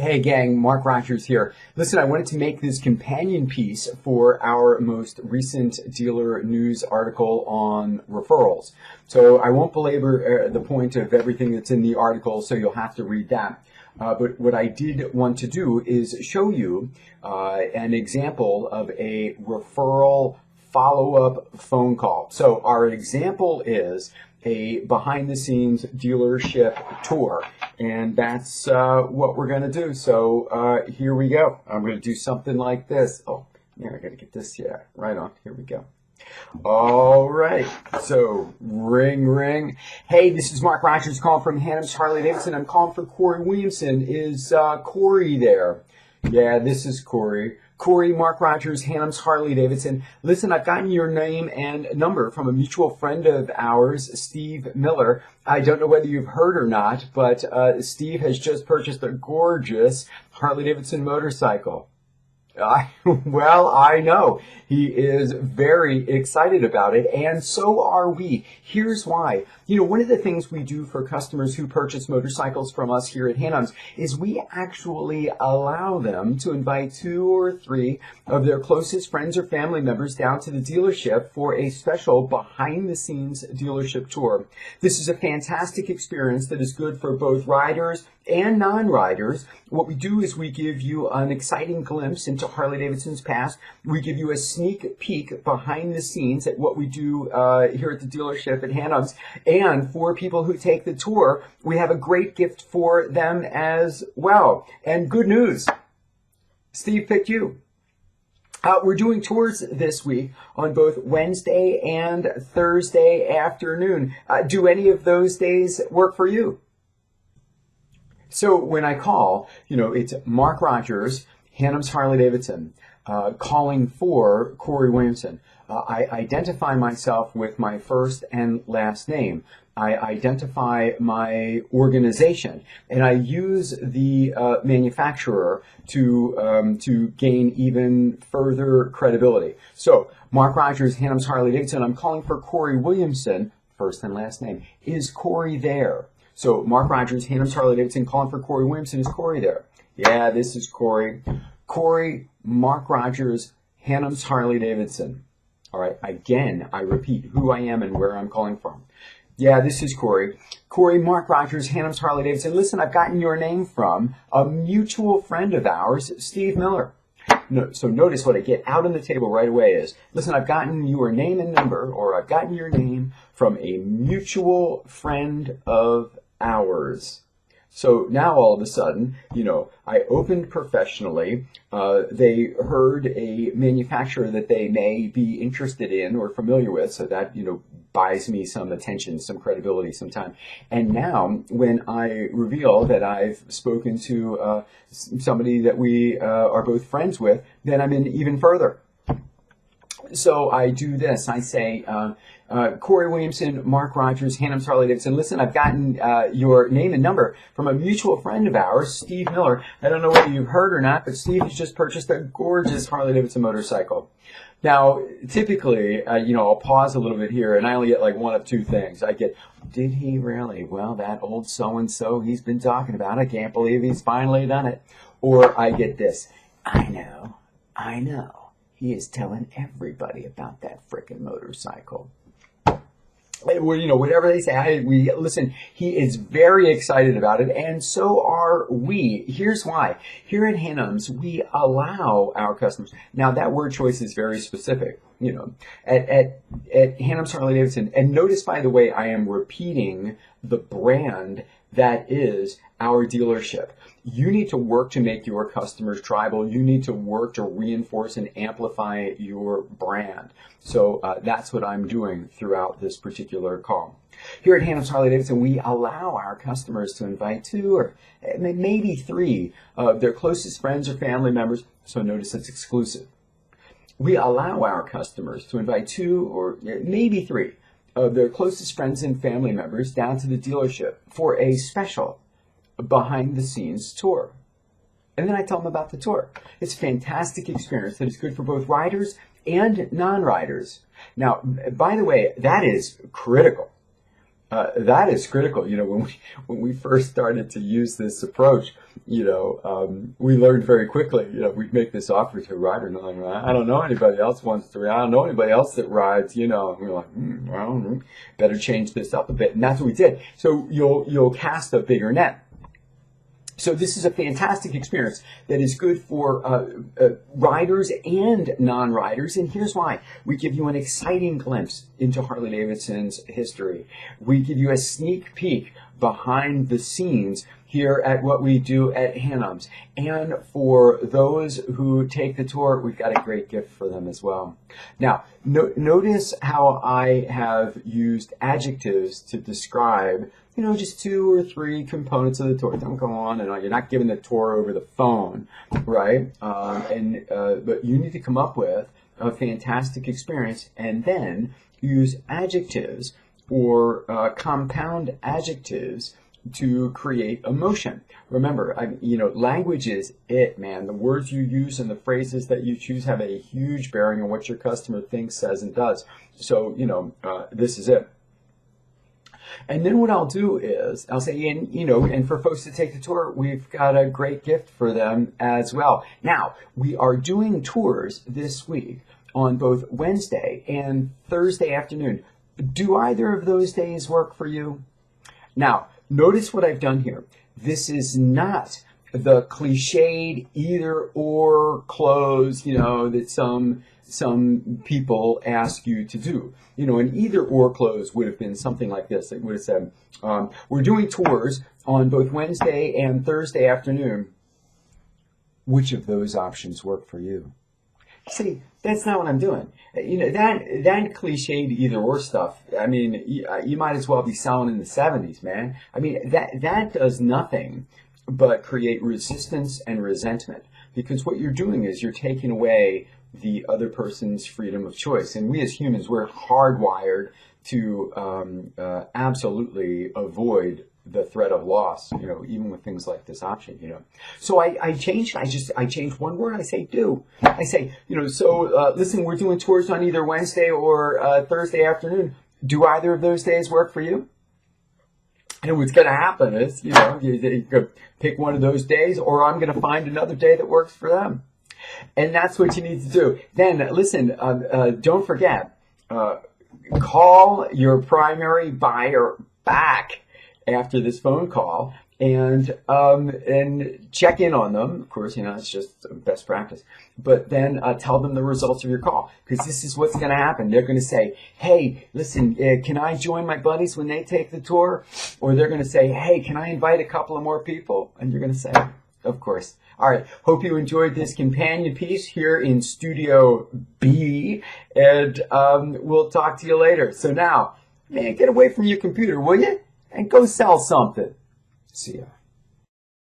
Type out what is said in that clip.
Hey gang, Mark Rodgers here. Listen, I wanted to make this companion piece for our most recent dealer news article on referrals. So I won't belabor the point of everything that's in the article, so you'll have to read that. But what I did want to do is show you an example of a referral follow-up phone call. So our example is a behind-the-scenes dealership tour, and that's what we're going to do. So here we go. I'm going to do something like this. Oh, yeah, I got to get this. Yeah, right on. Here we go. All right. So ring, ring. Hey, this is Mark Rodgers calling from Hannum's Harley Davidson. I'm calling for Corey Williamson. Is Corey there? Yeah, this is Corey. Corey, Mark Rodgers, Hannum's Harley Davidson. Listen, I've gotten your name and number from a mutual friend of ours, Steve Miller. I don't know whether you've heard or not, but Steve has just purchased a gorgeous Harley Davidson motorcycle. Well, I know. He is very excited about it, and so are we. Here's why. You know, one of the things we do for customers who purchase motorcycles from us here at Hannum's is we actually allow them to invite 2 or 3 of their closest friends or family members down to the dealership for a special behind-the-scenes dealership tour. This is a fantastic experience that is good for both riders and non-riders. What we do is we give you an exciting glimpse into Harley Davidson's past. We give you a sneak peek behind the scenes at what we do here at the dealership at Hannum's. And for people who take the tour, we have a great gift for them as well. And good news, Steve picked you. We're doing tours this week on both Wednesday and Thursday afternoon. Do any of those days work for you? So when I call, you know, it's Mark Rodgers, Hannum's Harley Davidson, calling for Corey Williamson. I identify myself with my first and last name. I identify my organization, and I use the manufacturer to gain even further credibility. So, Mark Rodgers, Hannum's Harley Davidson. I'm calling for Corey Williamson, first and last name. Is Corey there? So, Mark Rodgers, Hannum's Harley Davidson, calling for Corey Williamson. Is Corey there? Yeah, this is Corey. Corey, Mark Rodgers, Hannum's Harley Davidson. All right, again, I repeat who I am and where I'm calling from. Yeah, this is Corey. Corey, Mark Rodgers, Hannum's Harley Davidson. Listen, I've gotten your name from a mutual friend of ours, Steve Miller. No, so notice what I get out on the table right away is, listen, I've gotten your name and number, or I've gotten your name from a mutual friend of ours. So now all of a sudden, you know, I opened professionally. They heard a manufacturer that they may be interested in or familiar with, so that, you know, buys me some attention, some credibility, some time. And now when I reveal that I've spoken to somebody that we are both friends with, then I'm in even further. So I do this. I say, Corey Williamson, Mark Rodgers, Hannum's Harley Davidson. Listen, I've gotten your name and number from a mutual friend of ours, Steve Miller. I don't know whether you've heard or not, but Steve has just purchased a gorgeous Harley Davidson motorcycle. Now, typically, you know, I'll pause a little bit here, and I only get like one of 2 things. I get, did he really? Well, that old so-and-so he's been talking about, I can't believe he's finally done it. Or I get this, I know. He is telling everybody about that frickin' motorcycle. You know, whatever they say, listen, he is very excited about it, and so are we. Here's why. Here at Hannum's, we allow our customers. Now, that word choice is very specific, you know, at Hannum's Harley Davidson. And notice, by the way, I am repeating the brand that is our dealership. You need to work to make your customers tribal. You need to work to reinforce and amplify your brand. So that's what I'm doing throughout this particular call. Here at Hannum's Harley Davidson, we allow our customers to invite 2 or maybe 3 of their closest friends or family members. So notice it's exclusive. We allow our customers to invite 2 or maybe 3 of their closest friends and family members down to the dealership for a special behind-the-scenes tour. And then I tell them about the tour. It's a fantastic experience that is good for both riders and non-riders. Now, by the way, that is critical. That is critical. When we first started to use this approach, we learned very quickly. We'd make this offer to a rider, and like, I don't know anybody else wants to ride. I don't know anybody else that rides. And we're like, well, better change this up a bit, and that's what we did. So you'll cast a bigger net. So this is a fantastic experience that is good for riders and non-riders, and here's why. We give you an exciting glimpse into Harley-Davidson's history. We give you a sneak peek behind the scenes here at what we do at Hannum's. And for those who take the tour, we've got a great gift for them as well. Now, notice how I have used adjectives to describe just 2 or 3 components of the tour. Don't go on and on. You're not giving the tour over the phone, right? But you need to come up with a fantastic experience and then use adjectives or compound adjectives to create emotion. Remember, language is it, man. The words you use and the phrases that you choose have a huge bearing on what your customer thinks, says, and does. So, this is it. And then what I'll do is I'll say, and for folks to take the tour, we've got a great gift for them as well. Now, we are doing tours this week on both Wednesday and Thursday afternoon. Do either of those days work for you? Now, notice what I've done here. This is not the cliched either or close, that some people ask you to do. An either or close would have been something like this. It would have said, we're doing tours on both Wednesday and Thursday afternoon. Which of those options work for you? See, that's not what I'm doing. That cliched either or stuff, you might as well be selling in the 70s, man. That does nothing but create resistance and resentment, because what you're doing is you're taking away the other person's freedom of choice. And we as humans, we're hardwired to absolutely avoid the threat of loss, even with things like this option, So I changed one word. I say do. I say, listen, we're doing tours on either Wednesday or Thursday afternoon. Do either of those days work for you? And what's going to happen is, you could pick one of those days, or I'm going to find another day that works for them. And that's what you need to do. Then, listen, don't forget, call your primary buyer back after this phone call and check in on them. Of course, it's just best practice. But then tell them the results of your call, because this is what's going to happen. They're going to say, hey, listen, can I join my buddies when they take the tour? Or they're going to say, hey, can I invite a couple of more people? And you're going to say, of course. All right. Hope you enjoyed this companion piece here in Studio B, and we'll talk to you later. So now, man, get away from your computer, will you? And go sell something. See ya.